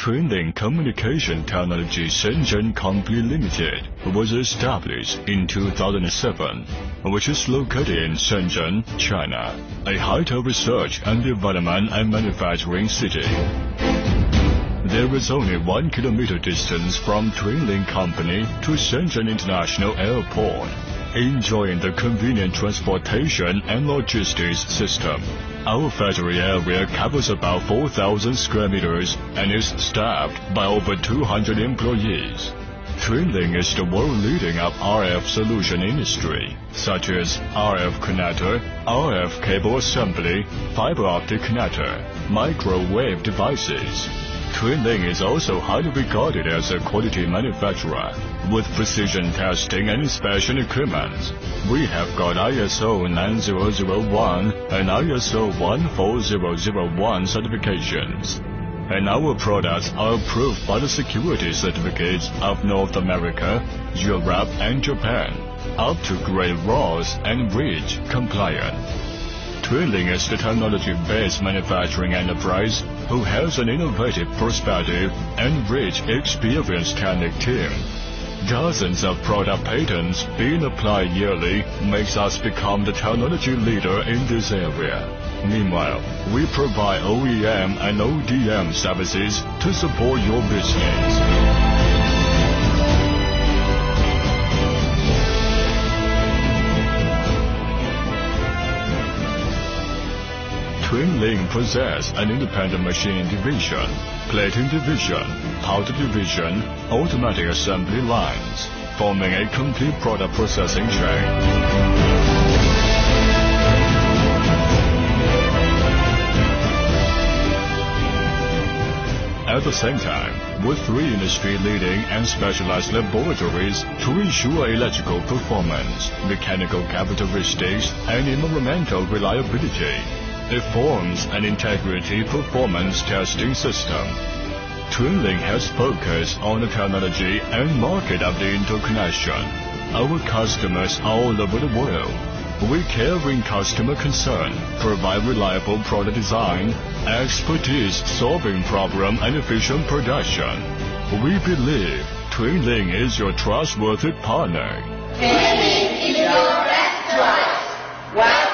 Twinlink Communication Technology Shenzhen Company Limited was established in 2007, which is located in Shenzhen, China, a high-tech research and development and manufacturing city. There is only 1 kilometer distance from Twinlink Company to Shenzhen International Airport, enjoying the convenient transportation and logistics system. Our factory area covers about 4,000 square meters and is staffed by over 200 employees. Twinlink is the world leading of RF solution industry, such as RF connector, RF cable assembly, fiber optic connector, microwave devices. Twinlink is also highly regarded as a quality manufacturer, with precision testing and inspection equipment. We have got ISO 9001 and ISO 14001 certifications, and our products are approved by the security certificates of North America, Europe and Japan, up to Grade RoHS and REACH compliant. Twinlink is the technology-based manufacturing enterprise who has an innovative perspective and rich experienced technical team. Dozens of product patents being applied yearly makes us become the technology leader in this area. Meanwhile, we provide OEM and ODM services to support your business. Twinlink possesses an independent machining division, plating division, powder division, automatic assembly lines, forming a complete product processing chain. At the same time, with 3 industry-leading and specialized laboratories to ensure electrical performance, mechanical characteristics, and environmental reliability, it forms an integrity performance testing system. Twinlink has focused on the technology and market of the interconnection. Our customers all over the world. We care in customer concern, provide reliable product design, expertise solving problem and efficient production. We believe Twinlink is your trustworthy partner. Twinlink is your best choice.